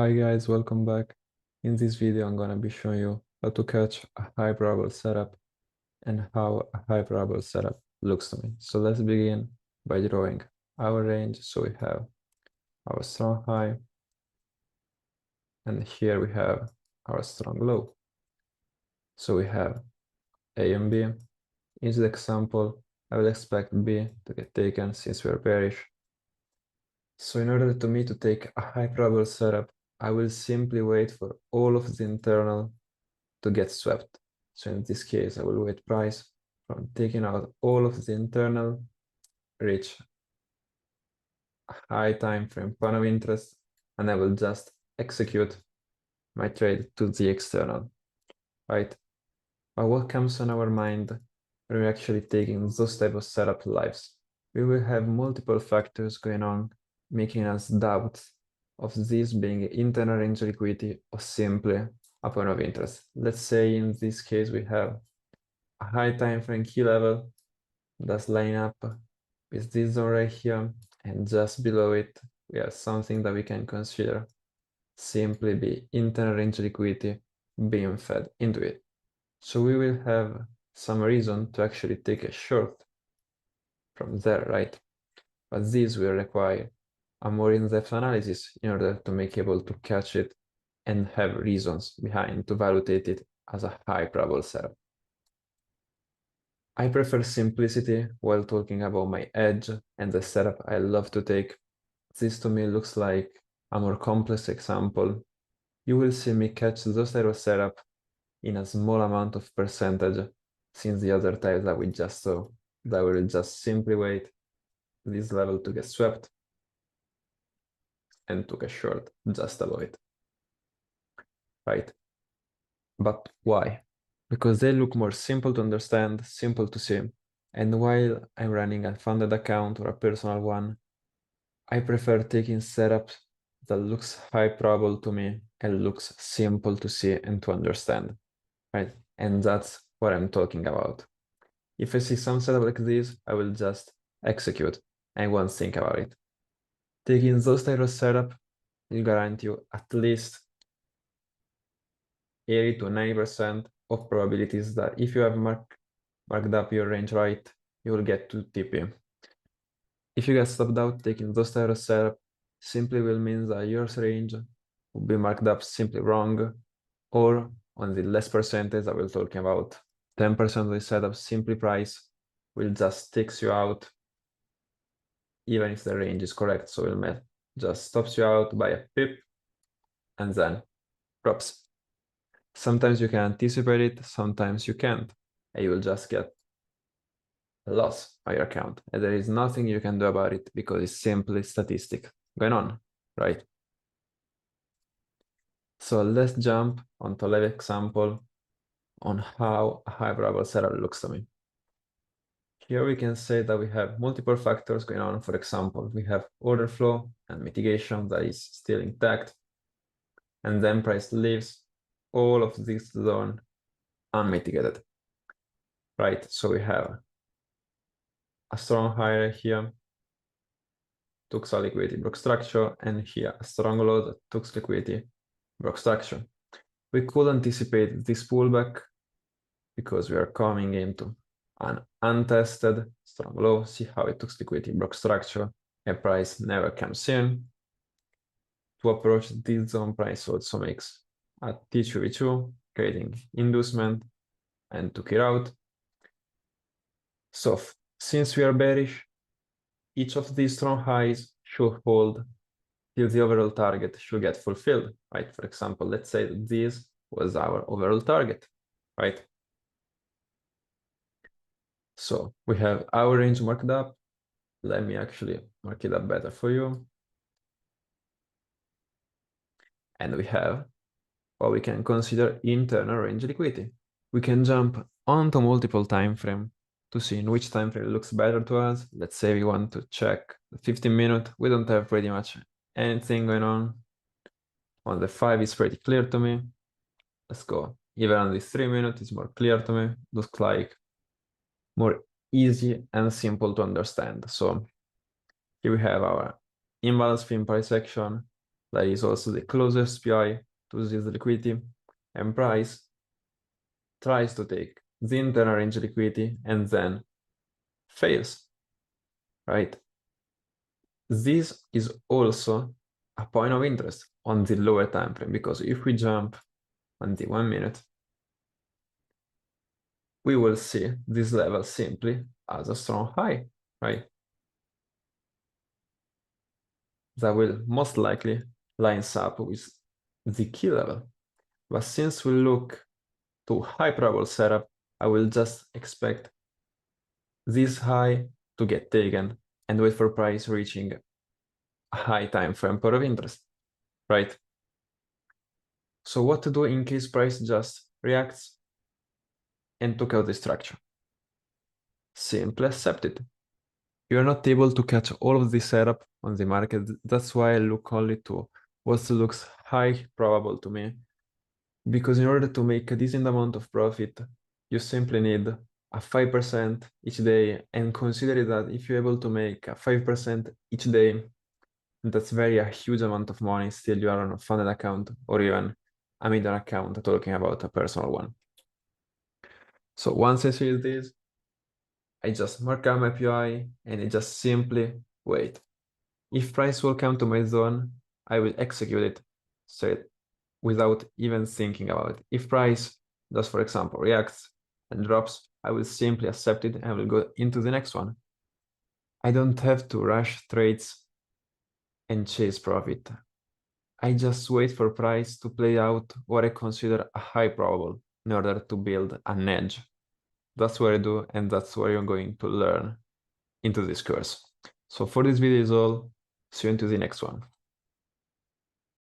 Hi guys, welcome back. In this video, I'm gonna be showing you how to catch a high probable setup and how a high probable setup looks to me. So let's begin by drawing our range. So we have our strong high, and here we have our strong low. So we have A and B. In this example, I will expect B to get taken since we are bearish. So in order to me to take a high probable setup, I will simply wait for all of the internal to get swept. So in this case, I will wait price from taking out all of the internal, reach a high time frame point of interest, and I will just execute my trade to the external, right? But what comes on our mind when we're actually taking those type of setup lives? We will have multiple factors going on, making us doubt of this being internal range liquidity or simply a point of interest. Let's say in this case, we have a high time frame key level that's line up with this zone right here, and just below it, we have something that we can consider simply be internal range liquidity being fed into it. So we will have some reason to actually take a short from there, right? But this will require a more in-depth analysis in order to make able to catch it and have reasons behind to validate it as a high probable setup. I prefer simplicity while talking about my edge and the setup I love to take. This to me looks like a more complex example. You will see me catch those type of setup in a small amount of percentage, since the other types that we just saw, that will just simply wait this level to get swept and took a short just above it, right? But why? Because they look more simple to understand, simple to see. And while I'm running a funded account or a personal one, I prefer taking setups that looks high probable to me and looks simple to see and to understand, right? And that's what I'm talking about. If I see some setup like this, I will just execute and won't think about it. Taking those type of setup will guarantee you at least 80 to 90% of probabilities that if you have marked up your range right, you will get to TP. If you get stopped out taking those type of setup, simply will mean that your range will be marked up simply wrong, or on the less percentage I will talking about, 10% of the setup simply price will just takes you out even if the range is correct. So it will just stops you out by a pip and then drops. Sometimes you can anticipate it, sometimes you can't, and you will just get a loss on your account. And there is nothing you can do about it because it's simply statistic going on, right? So let's jump onto a live example on how a high probable setup looks to me. Here we can say that we have multiple factors going on. For example, we have order flow and mitigation that is still intact, and then price leaves all of this zone unmitigated, right? So we have a strong high here, took some liquidity, broke structure, and here a strong low that took liquidity, broke structure. We could anticipate this pullback because we are coming into an untested strong low. See how it took liquidity, broke structure, and price never comes in. To approach this zone, price also makes a T2V2, creating inducement, and took it out. So since we are bearish, each of these strong highs should hold till the overall target should get fulfilled, right? For example, let's say that this was our overall target, right? So we have our range marked up. Let me actually mark it up better for you. And we have what we can consider internal range liquidity. We can jump onto multiple time frame to see in which time frame looks better to us. Let's say we want to check the 15-minute. We don't have pretty much anything going on. On the 5 is pretty clear to me. Let's go. Even on this 3-minute is more clear to me. Looks like more easy and simple to understand. So here we have our imbalance fin price action. that is also the closest PI to this liquidity, and price tries to take the internal range liquidity and then fails, right? This is also a point of interest on the lower time frame, because if we jump on the 1 minute, we will see this level simply as a strong high, right? That will most likely lines up with the key level. But since we look to high probable setup, I will just expect this high to get taken and wait for price reaching a high time frame point of interest, right? So what to do in case price just reacts and took out the structure? Simply accept it. You're not able to catch all of the setup on the market. That's why I look only to what looks high probable to me. Because in order to make a decent amount of profit, you simply need a 5% each day, and consider that if you're able to make a 5% each day, that's a huge amount of money. Still, you are on a funded account or even a middle account, talking about a personal one. So once I see this, I just mark out my PI and I just simply wait. If price will come to my zone, I will execute it straight without even thinking about it. If price just, for example, reacts and drops, I will simply accept it and I will go into the next one. I don't have to rush trades and chase profit. I just wait for price to play out what I consider a high probable in order to build an edge. That's what I do, and that's what you're going to learn into this course. So for this video is all. See you into the next one.